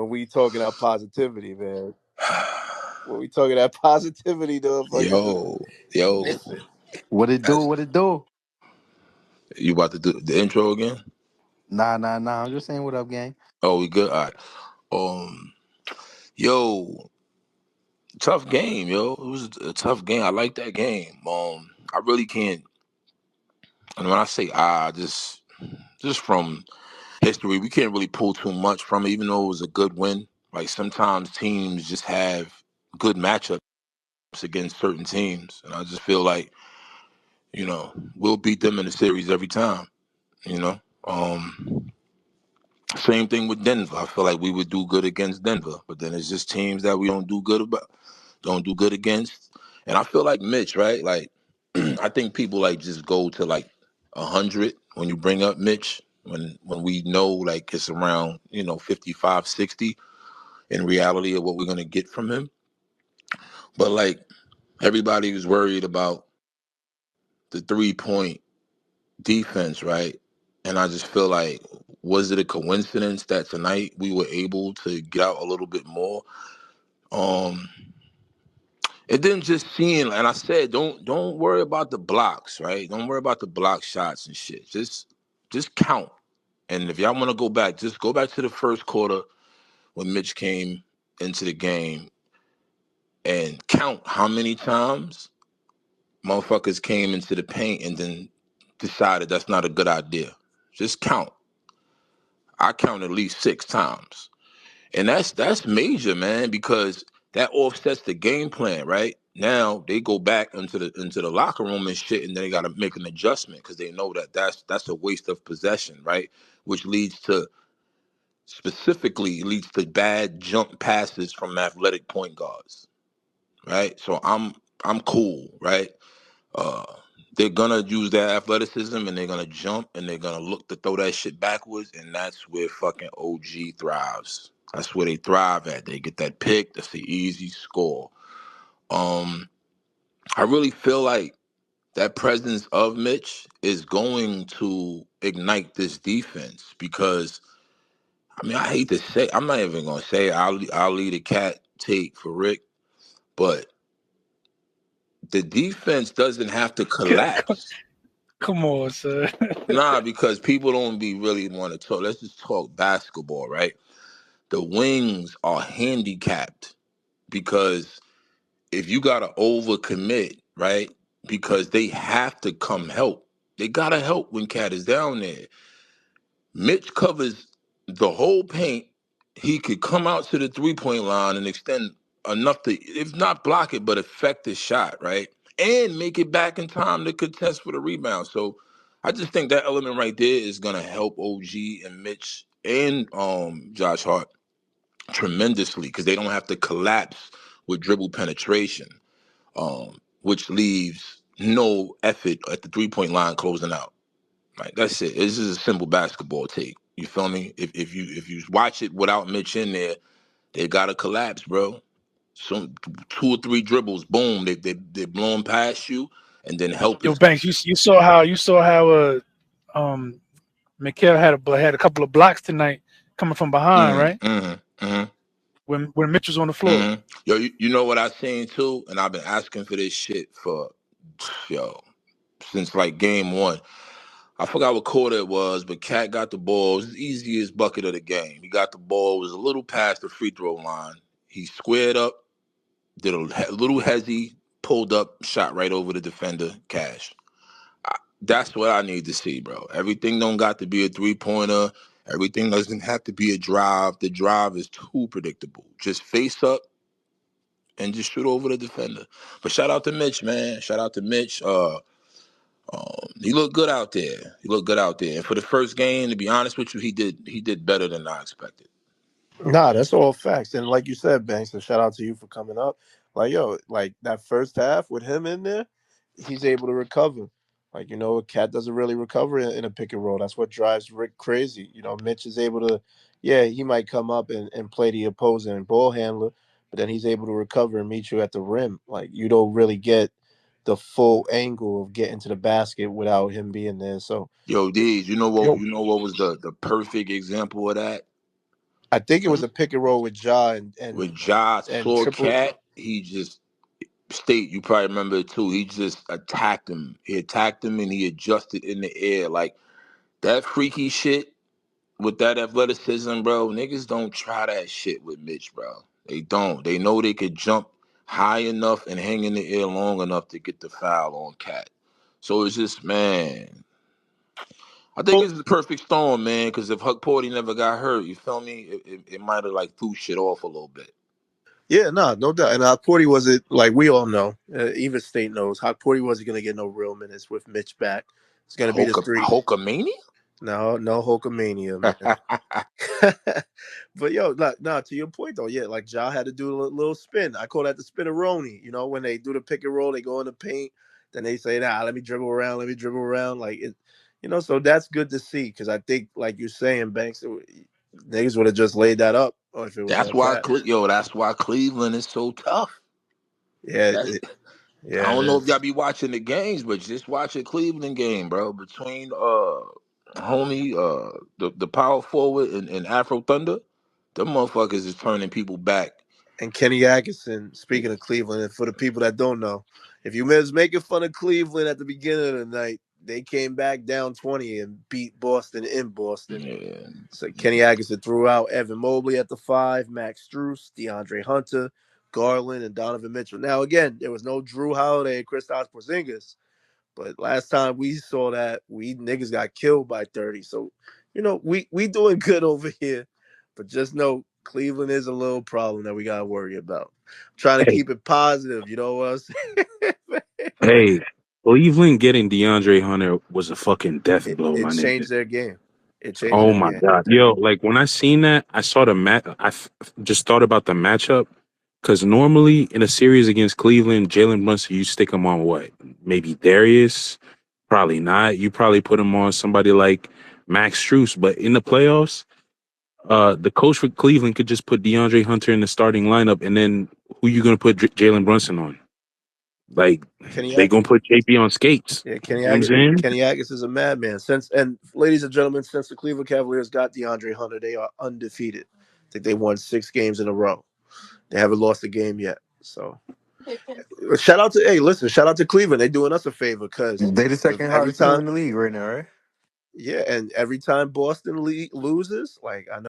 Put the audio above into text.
when we talking about positivity, man. When we talking about positivity, though, fucking Yo, listen. What it do? that's, What it do? you about to do the intro again? Nah. I'm just saying what up, gang. Oh, we good. All right. Um, yo, tough game, yo. It was a tough game. I like that game. I really can't. And when I say just from history, we can't really pull too much from it, even though it was a good win. Like sometimes teams just have good matchups against certain teams, and I just feel like we'll beat them in the series every time. You know, same thing with Denver. I feel like we would do good against Denver, but then it's just teams that we don't do good against. And I feel like Mitch, right? Like I think people like just go to like 100 when you bring up Mitch when we know like it's around 55, 60 in reality of what we're gonna get from him. But like everybody was worried about the 3-point defense, right? And I just feel like, was it a coincidence that tonight we were able to get out a little bit more? Um, and then just seeing, and I said, don't worry about the blocks, right? Don't worry about the block shots and shit. Just count. And if y'all want to go back, just go back to the first quarter when Mitch came into the game and count how many times motherfuckers came into the paint and then decided that's not a good idea. Just count. I count at least 6 times. And that's major, man, because that offsets the game plan, right? Now they go back into the locker room and shit, and then they got to make an adjustment because they know that that's a waste of possession, right? Which leads to bad jump passes from athletic point guards, right? So I'm cool, right? Uh, they're gonna use their athleticism and they're gonna jump and they're gonna look to throw that shit backwards, and that's where fucking OG thrives. That's where they thrive at. They get that pick. That's the easy score. Um, I really feel like that presence of Mitch is going to ignite this defense because I mean I hate to say I'm not even gonna say I'll lead a cat take for Rick, but the defense doesn't have to collapse. Come on, sir. Nah, because people don't be really want to talk. Let's just talk basketball, right? The wings are handicapped because if you gotta overcommit, right? Because they have to come help. They gotta help when Cat is down there. Mitch covers the whole paint. He could come out to the 3-point line and extend enough to, if not block it, but affect the shot, right? And make it back in time to contest for the rebound. So I just think that element right there is gonna help OG and Mitch and Josh Hart tremendously because they don't have to collapse with dribble penetration, which leaves no effort at the 3-point line closing out. Like that's it. This is a simple basketball take. You feel me? If you watch it without Mitch in there, they gotta collapse, bro. Some 2 or 3 dribbles, boom, they blowing past you, and then help Yo, is Banks, you saw how um Mikhail had a couple of blocks tonight coming from behind, right? mm-hmm. When Mitch was on the floor. Yo, you know what I seen too, and I've been asking for this shit for yo since like game one. I forgot what quarter it was, but Cat got the ball. It was the easiest bucket of the game. He got the ball. It was a little past the free throw line. He squared up, did a little hezzy, pulled up, shot right over the defender, cash. That's what I need to see, bro. Everything don't got to be a 3-pointer. Everything doesn't have to be a drive. The drive is too predictable. Just face up and just shoot over the defender. But shout out to Mitch, man. Shout out to Mitch. He looked good out there. He looked good out there. And for the first game, to be honest with you, he did better than I expected. Nah, that's all facts. And like you said, Banks, and shout out to you for coming up. Like, yo, like that first half with him in there, he's able to recover. Like, Cat doesn't really recover in a pick and roll. That's what drives Rick crazy. Mitch is able to, yeah, he might come up and play the opposing ball handler, but then he's able to recover and meet you at the rim. Like, you don't really get the full angle of getting to the basket without him being there. So, Yo, Deez, you know what? Yo, You know what was the perfect example of that? I think it was a pick and roll with Ja With Ja and saw triple. Cat, he just State, you probably remember it too. He just attacked him. He attacked him and he adjusted in the air. Like that freaky shit with that athleticism, bro. Niggas don't try that shit with Mitch, bro. They don't. They know they could jump high enough and hang in the air long enough to get the foul on Cat. So it's just, man. I think Well, it's the perfect storm, man. Because if Huck Porty never got hurt, you feel me? It might have like threw shit off a little bit. yeah, no doubt. And Porty wasn't like we all know. Even State knows. Porty wasn't going to get no real minutes with Mitch back. It's going to be the three. Hulkamania? No Hulkamania, man. But yo, nah, to your point though, yeah, like Ja had to do a little spin. I call that the spinneroni. You know, when they do the pick and roll, they go in the paint, then they say, "Nah, let me dribble around." Like it, so that's good to see because I think, like you're saying, Banks, niggas would have just laid that up, or if it was That's on why, Cat. That's why Cleveland is so tough. Yeah, That's I yeah, it don't know if y'all is. be watching the games, but just watch a Cleveland game, bro. Between homie the power forward and Afro Thunder, them motherfuckers is turning people back. And Kenny Atkinson, speaking of Cleveland, and for the people that don't know, if you was making fun of Cleveland at the beginning of the night, they came back down 20 and beat Boston in Boston. Yeah. So Kenny Atkinson threw out Evan Mobley at the 5, Max Strus, DeAndre Hunter, Garland, and Donovan Mitchell. Now, again, there was no Drew Holiday and Kristaps Porzingis, but last time we saw that, we niggas got killed by 30. So, we doing good over here, but just know Cleveland is a little problem that we gotta worry about. I'm trying to Hey, keep it positive, you know what I'm saying? hey, Cleveland getting DeAndre Hunter was a fucking death it, blow, it my nigga. changed their game. It changed Oh their my game. god, yo! Like when I seen that, I saw the match. Just thought about the matchup because normally in a series against Cleveland, Jalen Brunson, you stick him on what? Maybe Darius. Probably not. You probably put him on somebody like Max Strus. But in the playoffs, the coach for Cleveland could just put DeAndre Hunter in the starting lineup, and then who you gonna put Jalen Brunson on? Like Kenny they gonna Atkinson. put JP on skates. Yeah, You know what I'm saying? Kenny Atkinson is a madman. Ladies and gentlemen, since the Cleveland Cavaliers got DeAndre Hunter, they are undefeated. I think they won 6 games in a row. They haven't lost a game yet. So shout out to Cleveland. They're doing us a favor because They the second every hottest team time, in the league right now, right? yeah, and every time Boston loses, like I